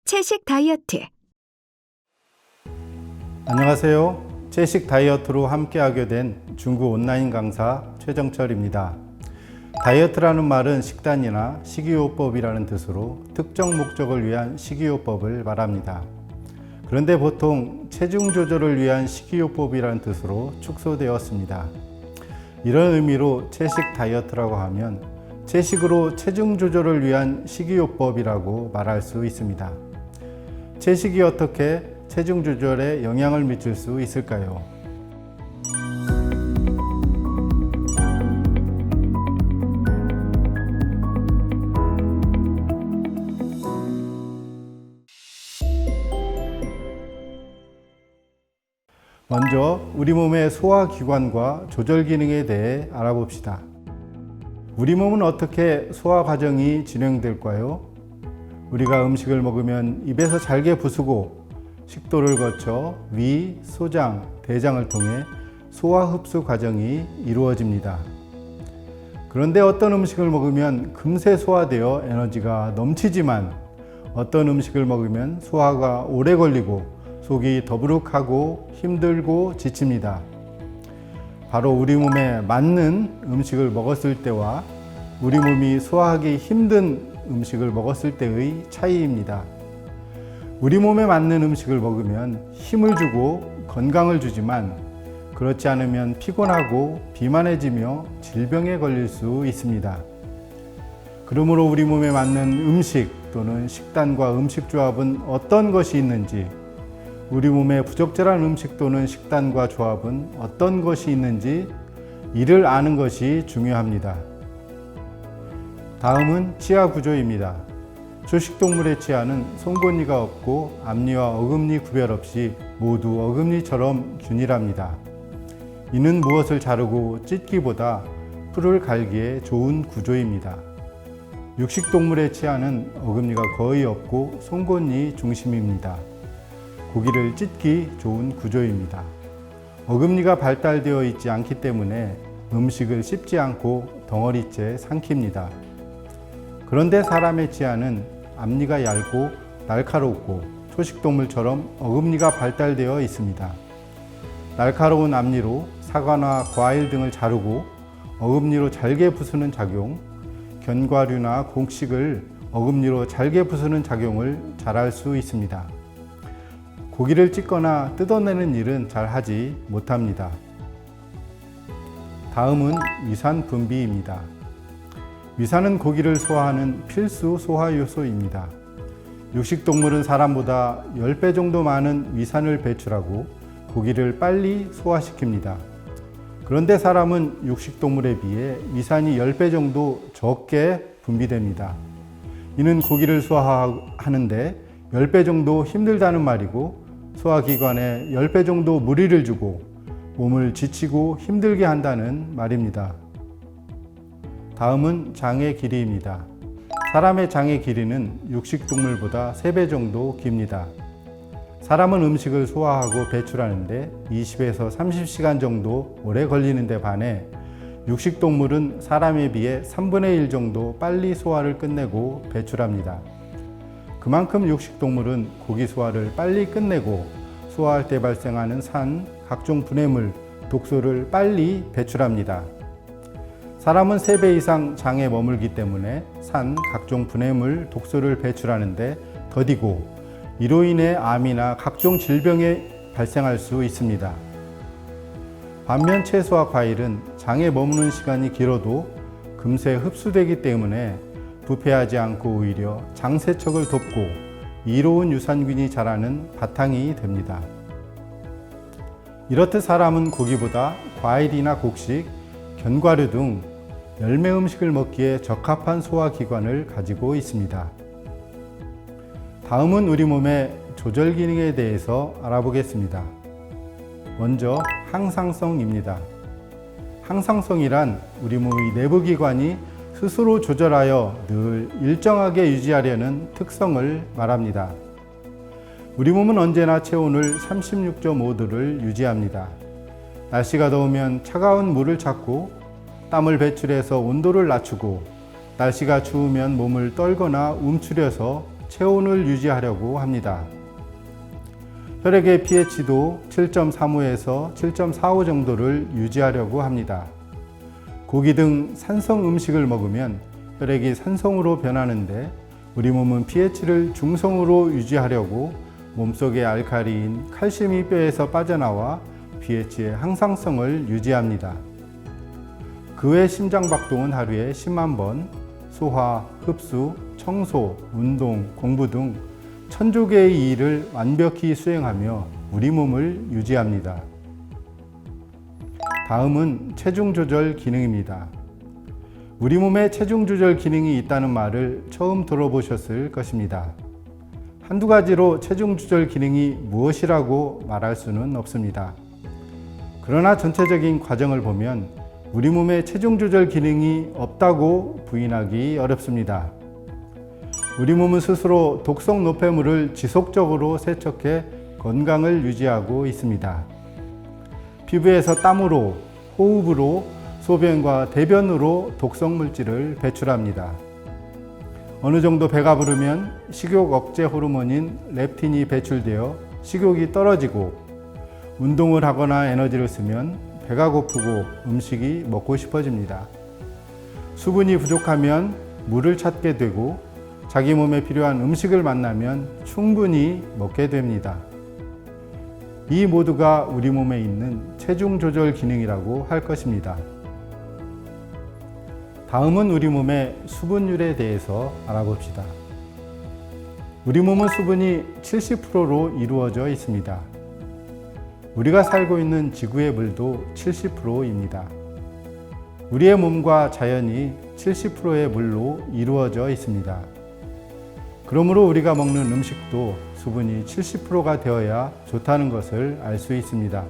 채식 다이어트. 안녕하세요. 채식 다이어트로 함께하게 된 중구 온라인 강사 최정철입니다. 다이어트라는 말은 식단이나 식이요법이라는 뜻으로 특정 목적을 위한 식이요법을 말합니다. 그런데 보통 체중 조절을 위한 식이요법이라는 뜻으로 축소되었습니다. 이런 의미로 채식 다이어트라고 하면 채식으로 체중 조절을 위한 식이요법이라고 말할 수 있습니다. 채식이 어떻게 체중 조절에 영향을 미칠 수 있을까요? 먼저 우리 몸의 소화기관과 조절 기능에 대해 알아봅시다. 우리 몸은 어떻게 소화 과정이 진행될까요? 우리가 음식을 먹으면 입에서 잘게 부수고 식도를 거쳐 위, 소장, 대장을 통해 소화 흡수 과정이 이루어집니다. 그런데 어떤 음식을 먹으면 금세 소화되어 에너지가 넘치지만 어떤 음식을 먹으면 소화가 오래 걸리고 속이 더부룩하고 힘들고 지칩니다. 바로 우리 몸에 맞는 음식을 먹었을 때와 우리 몸이 소화하기 힘든 음식을 먹었을 때의 차이입니다. 우리 몸에 맞는 음식을 먹으면 힘을 주고 건강을 주지만 그렇지 않으면 피곤하고 비만해지며 질병에 걸릴 수 있습니다. 그러므로 우리 몸에 맞는 음식 또는 식단과 음식 조합은 어떤 것이 있는지, 우리 몸에 부적절한 음식 또는 식단과 조합은 어떤 것이 있는지 이를 아는 것이 중요합니다. 다음은 치아 구조입니다. 초식동물의 치아는 송곳니가 없고 앞니와 어금니 구별 없이 모두 어금니처럼 균일합니다. 이는 무엇을 자르고 찢기보다 풀을 갈기에 좋은 구조입니다. 육식동물의 치아는 어금니가 거의 없고 송곳니 중심입니다. 고기를 찢기 좋은 구조입니다. 어금니가 발달되어 있지 않기 때문에 음식을 씹지 않고 덩어리째 삼킵니다. 그런데 사람의 치아는 앞니가 얇고 날카롭고 초식동물처럼 어금니가 발달되어 있습니다. 날카로운 앞니로 사과나 과일 등을 자르고 어금니로 잘게 부수는 작용, 견과류나 곡식을 어금니로 잘게 부수는 작용을 잘할 수 있습니다. 고기를 찢거나 뜯어내는 일은 잘 하지 못합니다. 다음은 위산 분비입니다. 위산은 고기를 소화하는 필수 소화 요소입니다. 육식동물은 사람보다 10배 정도 많은 위산을 배출하고 고기를 빨리 소화시킵니다. 그런데 사람은 육식동물에 비해 위산이 10배 정도 적게 분비됩니다. 이는 고기를 소화하는데 10배 정도 힘들다는 말이고 소화기관에 10배 정도 무리를 주고 몸을 지치고 힘들게 한다는 말입니다. 다음은 장의 길이입니다. 사람의 장의 길이는 육식동물보다 3배 정도 깁니다. 사람은 음식을 소화하고 배출하는데 20에서 30시간 정도 오래 걸리는 데 반해 육식동물은 사람에 비해 3분의 1 정도 빨리 소화를 끝내고 배출합니다. 그만큼 육식동물은 고기 소화를 빨리 끝내고 소화할 때 발생하는 산, 각종 분해물, 독소를 빨리 배출합니다. 사람은 3배 이상 장에 머물기 때문에 산, 각종 분해물, 독소를 배출하는데 더디고 이로 인해 암이나 각종 질병이 발생할 수 있습니다. 반면 채소와 과일은 장에 머무는 시간이 길어도 금세 흡수되기 때문에 부패하지 않고 오히려 장 세척을 돕고 이로운 유산균이 자라는 바탕이 됩니다. 이렇듯 사람은 고기보다 과일이나 곡식, 견과류 등 열매 음식을 먹기에 적합한 소화기관을 가지고 있습니다. 다음은 우리 몸의 조절 기능에 대해서 알아보겠습니다. 먼저 항상성입니다. 항상성이란 우리 몸의 내부 기관이 스스로 조절하여 늘 일정하게 유지하려는 특성을 말합니다. 우리 몸은 언제나 체온을 36.5도를 유지합니다. 날씨가 더우면 차가운 물을 찾고 땀을 배출해서 온도를 낮추고 날씨가 추우면 몸을 떨거나 움츠려서 체온을 유지하려고 합니다. 혈액의 pH도 7.35에서 7.45 정도를 유지하려고 합니다. 고기 등 산성 음식을 먹으면 혈액이 산성으로 변하는데 우리 몸은 pH를 중성으로 유지하려고 몸속의 알칼리인 칼슘이 뼈에서 빠져나와 pH의 항상성을 유지합니다. 그 외 심장박동은 하루에 10만 번, 소화, 흡수, 청소, 운동, 공부 등 1000조 개의 일을 완벽히 수행하며 우리 몸을 유지합니다. 다음은 체중 조절 기능입니다. 우리 몸에 체중 조절 기능이 있다는 말을 처음 들어보셨을 것입니다. 한두 가지로 체중 조절 기능이 무엇이라고 말할 수는 없습니다. 그러나 전체적인 과정을 보면 우리 몸에 체중 조절 기능이 없다고 부인하기 어렵습니다. 우리 몸은 스스로 독성 노폐물을 지속적으로 세척해 건강을 유지하고 있습니다. 피부에서 땀으로, 호흡으로, 소변과 대변으로 독성 물질을 배출합니다. 어느 정도 배가 부르면 식욕 억제 호르몬인 렙틴이 배출되어 식욕이 떨어지고 운동을 하거나 에너지를 쓰면 배가 고프고 음식이 먹고 싶어집니다. 수분이 부족하면 물을 찾게 되고 자기 몸에 필요한 음식을 만나면 충분히 먹게 됩니다. 이 모두가 우리 몸에 있는 체중 조절 기능이라고 할 것입니다. 다음은 우리 몸의 수분율에 대해서 알아봅시다. 우리 몸은 수분이 70%로 이루어져 있습니다. 우리가 살고 있는 지구의 물도 70%입니다. 우리의 몸과 자연이 70%의 물로 이루어져 있습니다. 그러므로 우리가 먹는 음식도 수분이 70%가 되어야 좋다는 것을 알 수 있습니다.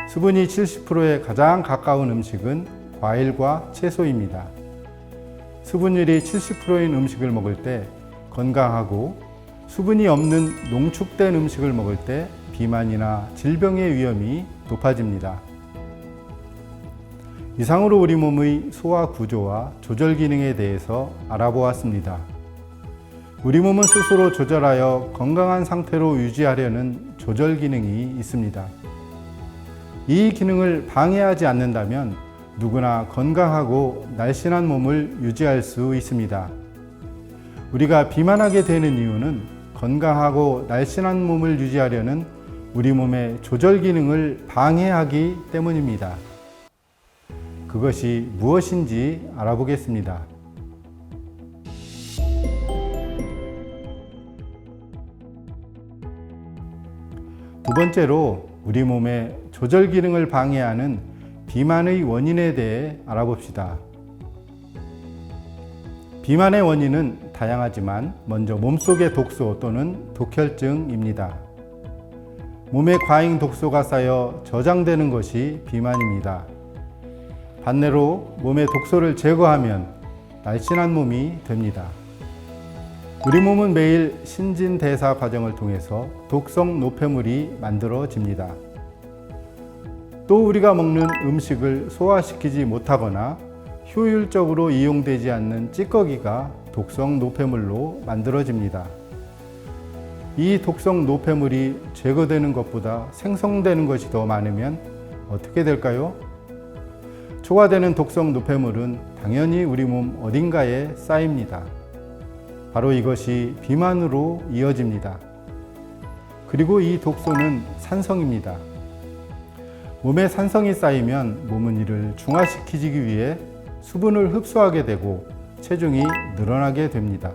수분이 70%에 가장 가까운 음식은 과일과 채소입니다. 수분율이 70%인 음식을 먹을 때 건강하고 수분이 없는 농축된 음식을 먹을 때 비만이나 질병의 위험이 높아집니다. 이상으로 우리 몸의 소화 구조와 조절 기능에 대해서 알아보았습니다. 우리 몸은 스스로 조절하여 건강한 상태로 유지하려는 조절 기능이 있습니다. 이 기능을 방해하지 않는다면 누구나 건강하고 날씬한 몸을 유지할 수 있습니다. 우리가 비만하게 되는 이유는 건강하고 날씬한 몸을 유지하려는 우리 몸의 조절 기능을 방해하기 때문입니다. 그것이 무엇인지 알아보겠습니다. 두 번째로 우리 몸의 조절 기능을 방해하는 비만의 원인에 대해 알아봅시다. 비만의 원인은 다양하지만 먼저 몸속의 독소 또는 독혈증입니다. 몸에 과잉 독소가 쌓여 저장되는 것이 비만입니다. 반대로 몸의 독소를 제거하면 날씬한 몸이 됩니다. 우리 몸은 매일 신진대사 과정을 통해서 독성 노폐물이 만들어집니다. 또 우리가 먹는 음식을 소화시키지 못하거나 효율적으로 이용되지 않는 찌꺼기가 독성 노폐물로 만들어집니다. 이 독성 노폐물이 제거되는 것보다 생성되는 것이 더 많으면 어떻게 될까요? 초과되는 독성 노폐물은 당연히 우리 몸 어딘가에 쌓입니다. 바로 이것이 비만으로 이어집니다. 그리고 이 독소는 산성입니다. 몸에 산성이 쌓이면 몸은 이를 중화시키기 위해 수분을 흡수하게 되고 체중이 늘어나게 됩니다.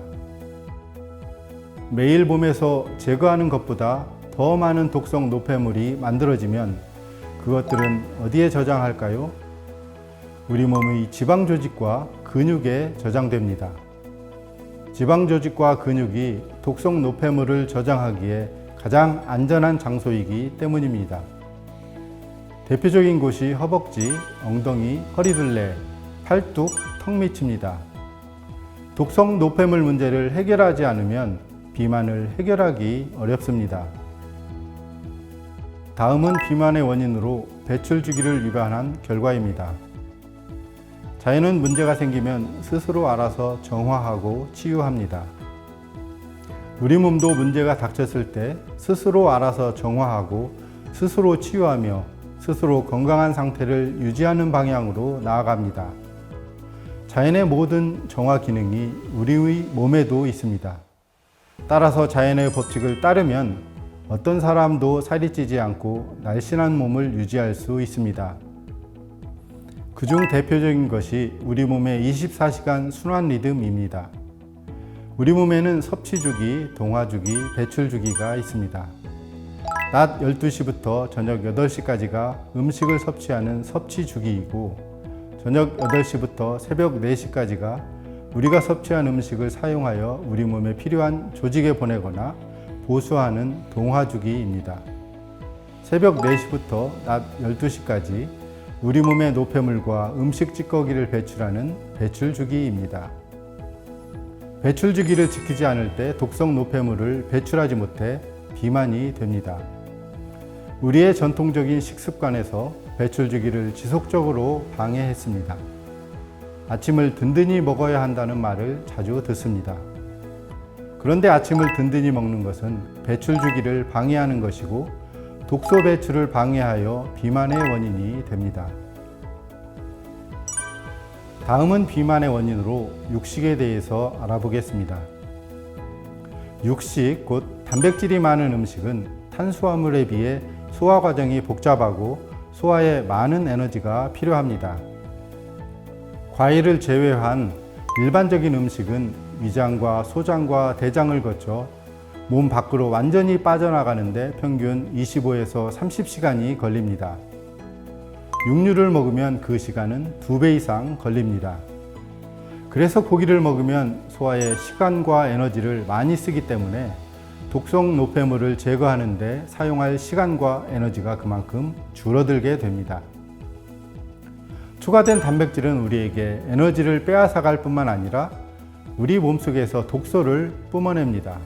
매일 몸에서 제거하는 것보다 더 많은 독성 노폐물이 만들어지면 그것들은 어디에 저장할까요? 우리 몸의 지방 조직과 근육에 저장됩니다. 지방 조직과 근육이 독성 노폐물을 저장하기에 가장 안전한 장소이기 때문입니다. 대표적인 곳이 허벅지, 엉덩이, 허리둘레, 팔뚝, 턱 밑입니다. 독성 노폐물 문제를 해결하지 않으면 비만을 해결하기 어렵습니다. 다음은 비만의 원인으로 배출 주기를 위반한 결과입니다. 자연은 문제가 생기면 스스로 알아서 정화하고 치유합니다. 우리 몸도 문제가 닥쳤을 때 스스로 알아서 정화하고 스스로 치유하며 스스로 건강한 상태를 유지하는 방향으로 나아갑니다. 자연의 모든 정화 기능이 우리의 몸에도 있습니다. 따라서 자연의 법칙을 따르면 어떤 사람도 살이 찌지 않고 날씬한 몸을 유지할 수 있습니다. 그중 대표적인 것이 우리 몸의 24시간 순환 리듬입니다. 우리 몸에는 섭취 주기, 동화 주기, 배출 주기가 있습니다. 낮 12시부터 저녁 8시까지가 음식을 섭취하는 섭취 주기이고, 저녁 8시부터 새벽 4시까지가 우리가 섭취한 음식을 사용하여 우리 몸에 필요한 조직에 보내거나 보수하는 동화 주기입니다. 새벽 4시부터 낮 12시까지 우리 몸의 노폐물과 음식 찌꺼기를 배출하는 배출 주기입니다. 배출 주기를 지키지 않을 때 독성 노폐물을 배출하지 못해 비만이 됩니다. 우리의 전통적인 식습관에서 배출 주기를 지속적으로 방해했습니다. 아침을 든든히 먹어야 한다는 말을 자주 듣습니다. 그런데 아침을 든든히 먹는 것은 배출 주기를 방해하는 것이고 독소 배출을 방해하여 비만의 원인이 됩니다. 다음은 비만의 원인으로 육식에 대해서 알아보겠습니다. 육식, 곧 단백질이 많은 음식은 탄수화물에 비해 소화 과정이 복잡하고 소화에 많은 에너지가 필요합니다. 과일을 제외한 일반적인 음식은 위장과 소장과 대장을 거쳐 몸 밖으로 완전히 빠져나가는데 평균 25에서 30시간이 걸립니다. 육류를 먹으면 그 시간은 2배 이상 걸립니다. 그래서 고기를 먹으면 소화에 시간과 에너지를 많이 쓰기 때문에 독성 노폐물을 제거하는 데 사용할 시간과 에너지가 그만큼 줄어들게 됩니다. 추가된 단백질은 우리에게 에너지를 빼앗아갈 뿐만 아니라 우리 몸속에서 독소를 뿜어냅니다.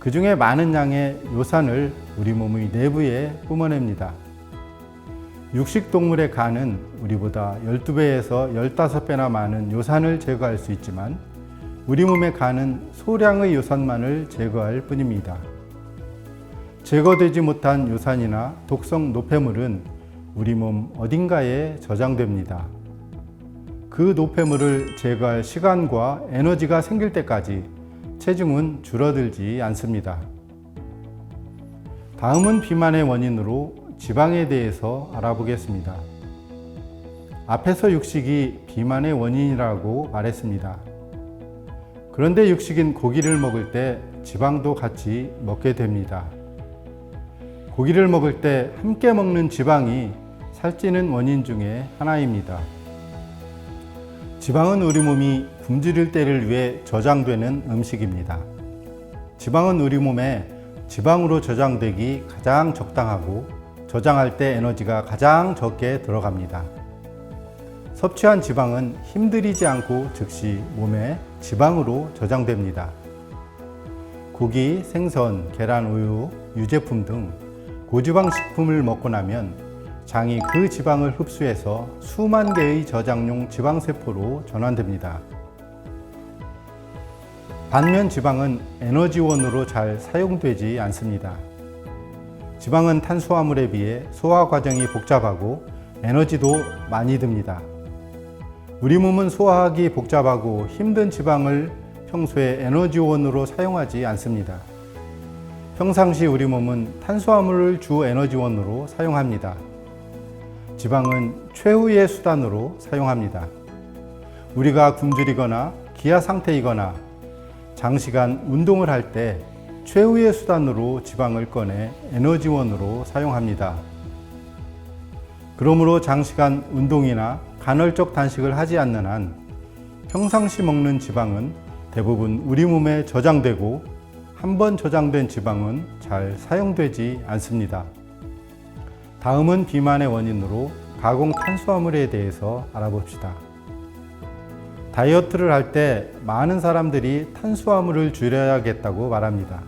그 중에 많은 양의 요산을 우리 몸의 내부에 뿜어냅니다. 육식동물의 간은 우리보다 12배에서 15배나 많은 요산을 제거할 수 있지만 우리 몸의 간은 소량의 요산만을 제거할 뿐입니다. 제거되지 못한 요산이나 독성 노폐물은 우리 몸 어딘가에 저장됩니다. 그 노폐물을 제거할 시간과 에너지가 생길 때까지 체중은 줄어들지 않습니다. 다음은 비만의 원인으로 지방에 대해서 알아보겠습니다. 앞에서 육식이 비만의 원인이라고 말했습니다. 그런데 육식인 고기를 먹을 때 지방도 같이 먹게 됩니다. 고기를 먹을 때 함께 먹는 지방이 살찌는 원인 중에 하나입니다. 지방은 우리 몸이 굶주릴 때를 위해 저장되는 음식입니다. 지방은 우리 몸에 지방으로 저장되기 가장 적당하고 저장할 때 에너지가 가장 적게 들어갑니다. 섭취한 지방은 힘들이지 않고 즉시 몸에 지방으로 저장됩니다. 고기, 생선, 계란, 우유, 유제품 등 고지방 식품을 먹고 나면 장이 그 지방을 흡수해서 수만 개의 저장용 지방세포로 전환됩니다. 반면 지방은 에너지원으로 잘 사용되지 않습니다. 지방은 탄수화물에 비해 소화 과정이 복잡하고 에너지도 많이 듭니다. 우리 몸은 소화하기 복잡하고 힘든 지방을 평소에 에너지원으로 사용하지 않습니다. 평상시 우리 몸은 탄수화물을 주 에너지원으로 사용합니다. 지방은 최후의 수단으로 사용합니다. 우리가 굶주리거나 기아 상태이거나 장시간 운동을 할 때 최후의 수단으로 지방을 꺼내 에너지원으로 사용합니다. 그러므로 장시간 운동이나 간헐적 단식을 하지 않는 한 평상시 먹는 지방은 대부분 우리 몸에 저장되고 한 번 저장된 지방은 잘 사용되지 않습니다. 다음은 비만의 원인으로 가공 탄수화물에 대해서 알아봅시다. 다이어트를 할 때 많은 사람들이 탄수화물을 줄여야겠다고 말합니다.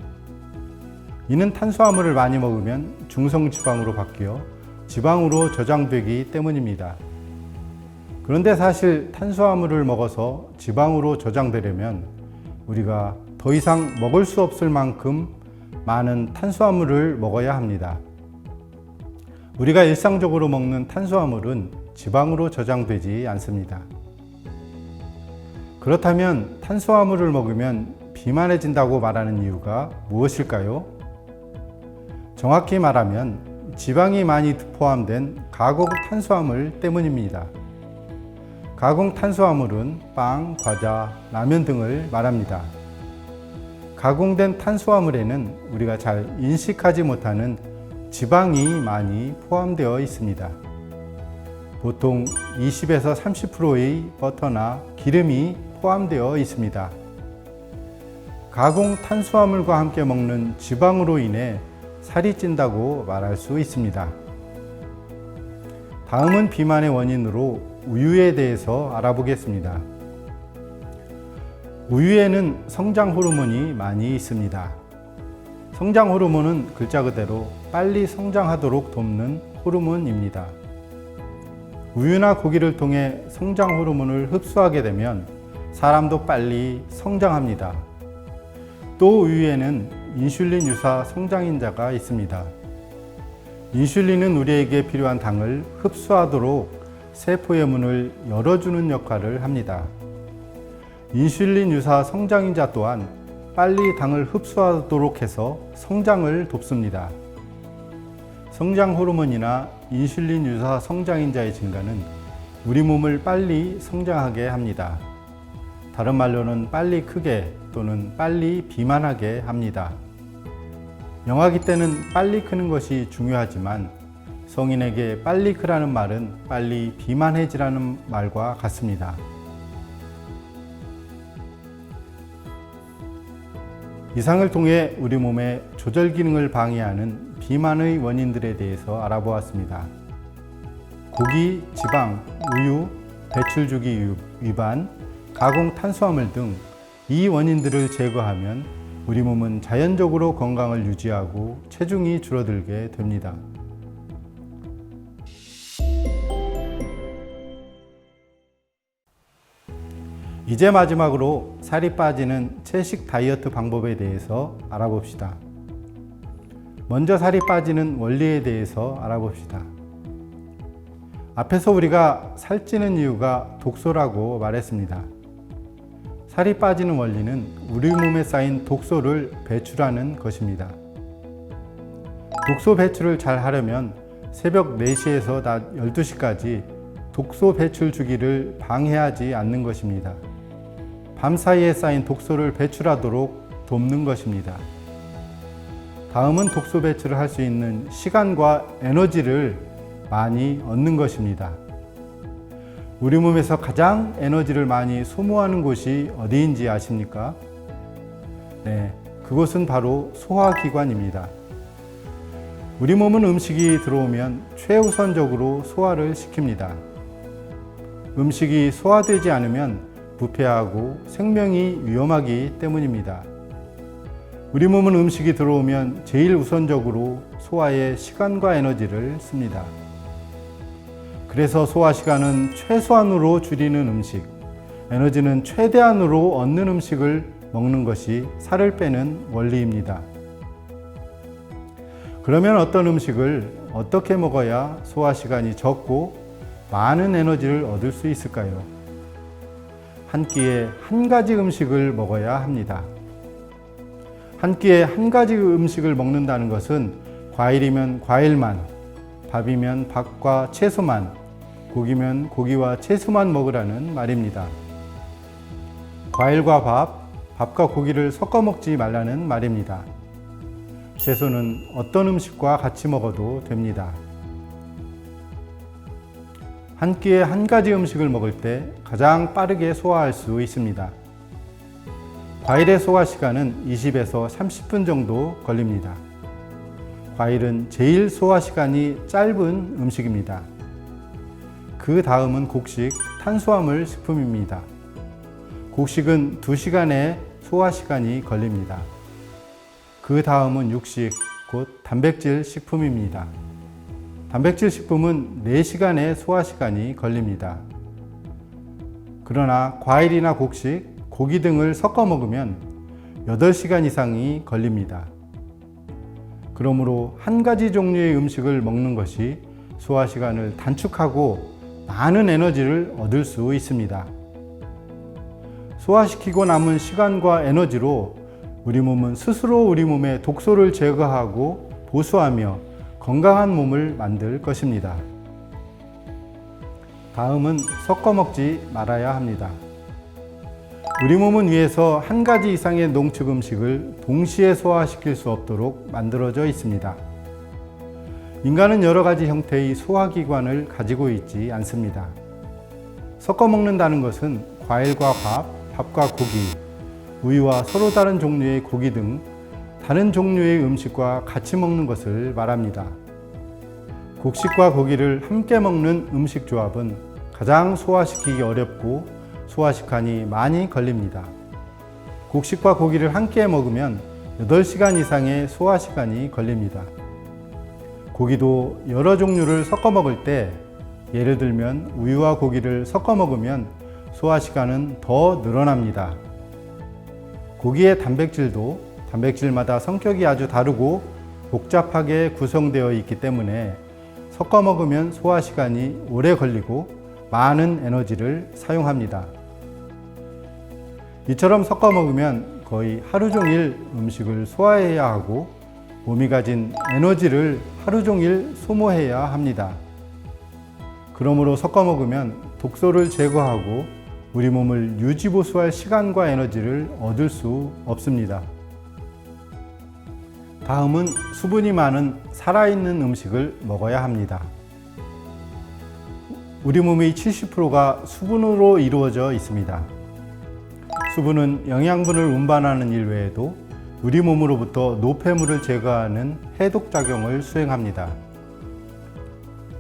이는 탄수화물을 많이 먹으면 중성지방으로 바뀌어 지방으로 저장되기 때문입니다. 그런데 사실 탄수화물을 먹어서 지방으로 저장되려면 우리가 더 이상 먹을 수 없을 만큼 많은 탄수화물을 먹어야 합니다. 우리가 일상적으로 먹는 탄수화물은 지방으로 저장되지 않습니다. 그렇다면 탄수화물을 먹으면 비만해진다고 말하는 이유가 무엇일까요? 정확히 말하면 지방이 많이 포함된 가공 탄수화물 때문입니다. 가공 탄수화물은 빵, 과자, 라면 등을 말합니다. 가공된 탄수화물에는 우리가 잘 인식하지 못하는 지방이 많이 포함되어 있습니다. 보통 20에서 30%의 버터나 기름이 포함되어 있습니다. 가공 탄수화물과 함께 먹는 지방으로 인해 살이 찐다고 말할 수 있습니다. 다음은 비만의 원인으로 우유에 대해서 알아보겠습니다. 우유에는 성장 호르몬이 많이 있습니다. 성장 호르몬은 글자 그대로 빨리 성장하도록 돕는 호르몬입니다. 우유나 고기를 통해 성장 호르몬을 흡수하게 되면 사람도 빨리 성장합니다. 또 우유에는 인슐린 유사 성장인자가 있습니다. 인슐린은 우리에게 필요한 당을 흡수하도록 세포의 문을 열어주는 역할을 합니다. 인슐린 유사 성장인자 또한 빨리 당을 흡수하도록 해서 성장을 돕습니다. 성장 호르몬이나 인슐린 유사 성장인자의 증가는 우리 몸을 빨리 성장하게 합니다. 다른 말로는 빨리 크게 또는 빨리 비만하게 합니다. 영아기 때는 빨리 크는 것이 중요하지만 성인에게 빨리 크라는 말은 빨리 비만해지라는 말과 같습니다. 이상을 통해 우리 몸의 조절 기능을 방해하는 비만의 원인들에 대해서 알아보았습니다. 고기, 지방, 우유, 배출주기 위반, 가공 탄수화물 등 이 원인들을 제거하면 우리 몸은 자연적으로 건강을 유지하고 체중이 줄어들게 됩니다. 이제 마지막으로 살이 빠지는 채식 다이어트 방법에 대해서 알아봅시다. 먼저 살이 빠지는 원리에 대해서 알아봅시다. 앞에서 우리가 살찌는 이유가 독소라고 말했습니다. 살이 빠지는 원리는 우리 몸에 쌓인 독소를 배출하는 것입니다. 독소 배출을 잘 하려면 새벽 4시에서 낮 12시까지 독소 배출 주기를 방해하지 않는 것입니다. 밤 사이에 쌓인 독소를 배출하도록 돕는 것입니다. 다음은 독소 배출을 할 수 있는 시간과 에너지를 많이 얻는 것입니다. 우리 몸에서 가장 에너지를 많이 소모하는 곳이 어디인지 아십니까? 네, 그곳은 바로 소화기관입니다. 우리 몸은 음식이 들어오면 최우선적으로 소화를 시킵니다. 음식이 소화되지 않으면 부패하고 생명이 위험하기 때문입니다. 우리 몸은 음식이 들어오면 제일 우선적으로 소화에 시간과 에너지를 씁니다. 그래서 소화 시간은 최소한으로 줄이는 음식, 에너지는 최대한으로 얻는 음식을 먹는 것이 살을 빼는 원리입니다. 그러면 어떤 음식을 어떻게 먹어야 소화 시간이 적고 많은 에너지를 얻을 수 있을까요? 한 끼에 한 가지 음식을 먹어야 합니다. 한 끼에 한 가지 음식을 먹는다는 것은 과일이면 과일만, 밥이면 밥과 채소만, 고기면 고기와 채소만 먹으라는 말입니다. 과일과 밥과 고기를 섞어 먹지 말라는 말입니다. 채소는 어떤 음식과 같이 먹어도 됩니다. 한 끼에 한 가지 음식을 먹을 때 가장 빠르게 소화할 수 있습니다. 과일의 소화 시간은 20에서 30분 정도 걸립니다. 과일은 제일 소화 시간이 짧은 음식입니다. 그 다음은 곡식, 탄수화물 식품입니다. 곡식은 2시간의 소화 시간이 걸립니다. 그 다음은 육식, 곧 단백질 식품입니다. 단백질 식품은 4시간의 소화 시간이 걸립니다. 그러나 과일이나 곡식, 고기 등을 섞어 먹으면 8시간 이상이 걸립니다. 그러므로 한 가지 종류의 음식을 먹는 것이 소화 시간을 단축하고 많은 에너지를 얻을 수 있습니다. 소화시키고 남은 시간과 에너지로 우리 몸은 스스로 우리 몸의 독소를 제거하고 보수하며 건강한 몸을 만들 것입니다. 다음은 섞어 먹지 말아야 합니다. 우리 몸은 위에서 한 가지 이상의 농축 음식을 동시에 소화시킬 수 없도록 만들어져 있습니다. 인간은 여러 가지 형태의 소화기관을 가지고 있지 않습니다. 섞어 먹는다는 것은 과일과 밥과 고기, 우유와 서로 다른 종류의 고기 등 다른 종류의 음식과 같이 먹는 것을 말합니다. 곡식과 고기를 함께 먹는 음식 조합은 가장 소화시키기 어렵고 소화 시간이 많이 걸립니다. 곡식과 고기를 함께 먹으면 8시간 이상의 소화 시간이 걸립니다. 고기도 여러 종류를 섞어 먹을 때, 예를 들면 우유와 고기를 섞어 먹으면 소화 시간은 더 늘어납니다. 고기의 단백질도 단백질마다 성격이 아주 다르고 복잡하게 구성되어 있기 때문에 섞어 먹으면 소화 시간이 오래 걸리고 많은 에너지를 사용합니다. 이처럼 섞어 먹으면 거의 하루 종일 음식을 소화해야 하고 몸이 가진 에너지를 하루 종일 소모해야 합니다. 그러므로 섞어 먹으면 독소를 제거하고 우리 몸을 유지보수할 시간과 에너지를 얻을 수 없습니다. 다음은 수분이 많은 살아있는 음식을 먹어야 합니다. 우리 몸의 70%가 수분으로 이루어져 있습니다. 수분은 영양분을 운반하는 일 외에도 우리 몸으로부터 노폐물을 제거하는 해독작용을 수행합니다.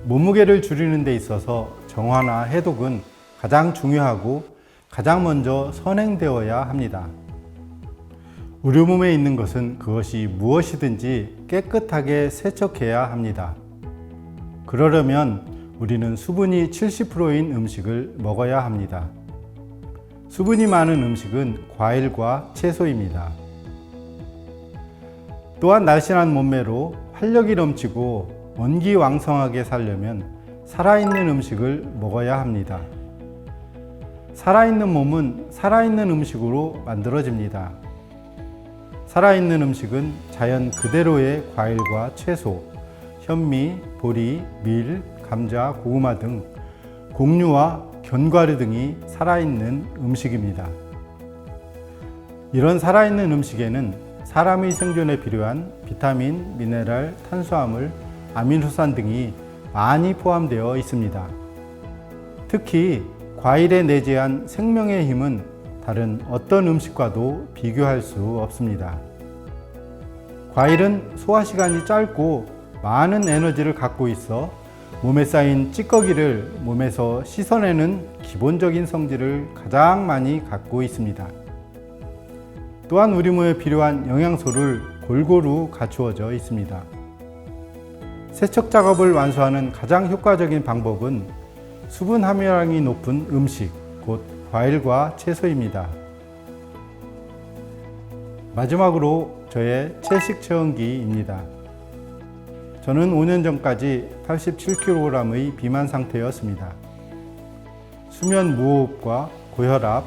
몸무게를 줄이는 데 있어서 정화나 해독은 가장 중요하고 가장 먼저 선행되어야 합니다. 우리 몸에 있는 것은 그것이 무엇이든지 깨끗하게 세척해야 합니다. 그러려면 우리는 수분이 70%인 음식을 먹어야 합니다. 수분이 많은 음식은 과일과 채소입니다. 또한 날씬한 몸매로 활력이 넘치고 원기왕성하게 살려면 살아있는 음식을 먹어야 합니다. 살아있는 몸은 살아있는 음식으로 만들어집니다. 살아있는 음식은 자연 그대로의 과일과 채소, 현미, 보리, 밀, 감자, 고구마 등 곡류와 견과류 등이 살아있는 음식입니다. 이런 살아있는 음식에는 사람의 생존에 필요한 비타민, 미네랄, 탄수화물, 아미노산 등이 많이 포함되어 있습니다. 특히 과일에 내재한 생명의 힘은 다른 어떤 음식과도 비교할 수 없습니다. 과일은 소화 시간이 짧고 많은 에너지를 갖고 있어 몸에 쌓인 찌꺼기를 몸에서 씻어내는 기본적인 성질을 가장 많이 갖고 있습니다. 또한 우리 몸에 필요한 영양소를 골고루 갖추어져 있습니다. 세척 작업을 완수하는 가장 효과적인 방법은 수분 함유량이 높은 음식, 곧 과일과 채소입니다. 마지막으로 저의 채식 체온기입니다. 저는 5년 전까지 87kg의 비만 상태였습니다. 수면 무호흡과 고혈압,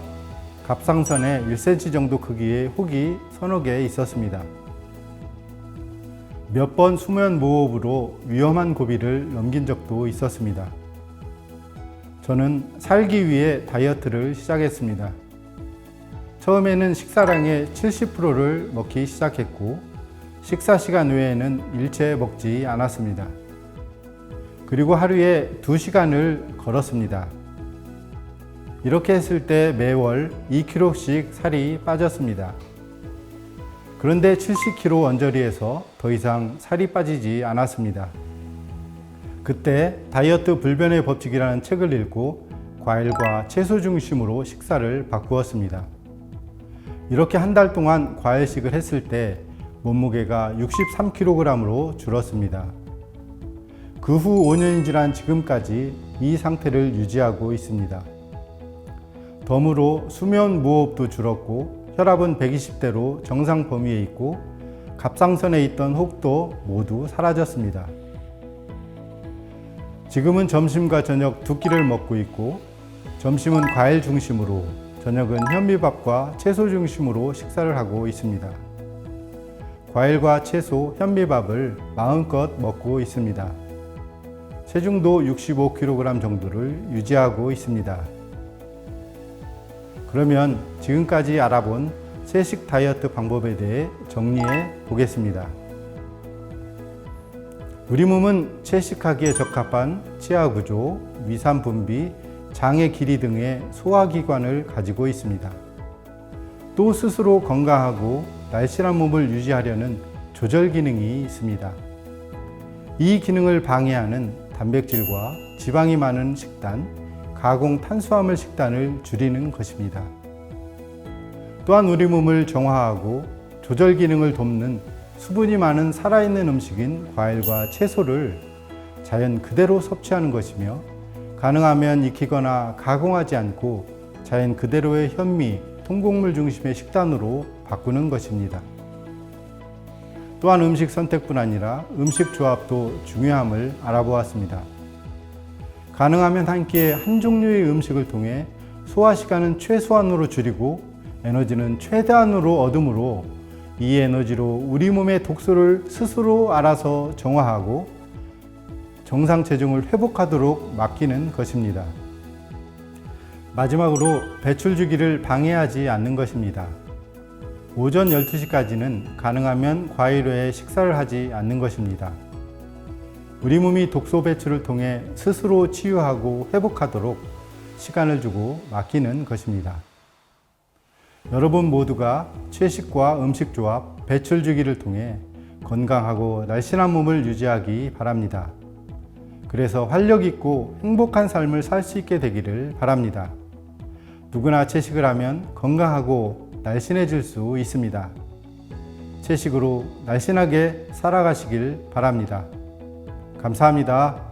갑상선에 1cm 정도 크기의 혹이 서너 개 있었습니다. 몇 번 수면 무호흡으로 위험한 고비를 넘긴 적도 있었습니다. 저는 살기 위해 다이어트를 시작했습니다. 처음에는 식사량의 70%를 먹기 시작했고 식사 시간 외에는 일체 먹지 않았습니다. 그리고 하루에 2시간을 걸었습니다. 이렇게 했을 때 매월 2kg씩 살이 빠졌습니다. 그런데 70kg 언저리에서 더 이상 살이 빠지지 않았습니다. 그때 다이어트 불변의 법칙이라는 책을 읽고 과일과 채소 중심으로 식사를 바꾸었습니다. 이렇게 한 달 동안 과일식을 했을 때 몸무게가 63kg으로 줄었습니다. 그 후 5년이 지난 지금까지 이 상태를 유지하고 있습니다. 덤으로 수면 무호흡도 줄었고 혈압은 120대로 정상 범위에 있고 갑상선에 있던 혹도 모두 사라졌습니다. 지금은 점심과 저녁 두 끼를 먹고 있고 점심은 과일 중심으로 저녁은 현미밥과 채소 중심으로 식사를 하고 있습니다. 과일과 채소, 현미밥을 마음껏 먹고 있습니다. 체중도 65kg 정도를 유지하고 있습니다. 그러면 지금까지 알아본 채식 다이어트 방법에 대해 정리해 보겠습니다. 우리 몸은 채식하기에 적합한 치아 구조, 위산 분비, 장의 길이 등의 소화기관을 가지고 있습니다. 또 스스로 건강하고 날씬한 몸을 유지하려는 조절 기능이 있습니다. 이 기능을 방해하는 단백질과 지방이 많은 식단, 가공 탄수화물 식단을 줄이는 것입니다. 또한 우리 몸을 정화하고 조절 기능을 돕는 수분이 많은 살아있는 음식인 과일과 채소를 자연 그대로 섭취하는 것이며 가능하면 익히거나 가공하지 않고 자연 그대로의 현미, 통곡물 중심의 식단으로 바꾸는 것입니다. 또한 음식 선택뿐 아니라 음식 조합도 중요함을 알아보았습니다. 가능하면 한 끼에 한 종류의 음식을 통해 소화 시간은 최소한으로 줄이고 에너지는 최대한으로 얻으므로 이 에너지로 우리 몸의 독소를 스스로 알아서 정화하고 정상 체중을 회복하도록 맡기는 것입니다. 마지막으로 배출 주기를 방해하지 않는 것입니다. 오전 12시까지는 가능하면 과일 외에 식사를 하지 않는 것입니다. 우리 몸이 독소 배출을 통해 스스로 치유하고 회복하도록 시간을 주고 맡기는 것입니다. 여러분 모두가 채식과 음식 조합, 배출 주기를 통해 건강하고 날씬한 몸을 유지하기 바랍니다. 그래서 활력 있고 행복한 삶을 살 수 있게 되기를 바랍니다. 누구나 채식을 하면 건강하고 날씬해질 수 있습니다. 채식으로 날씬하게 살아가시길 바랍니다. 감사합니다.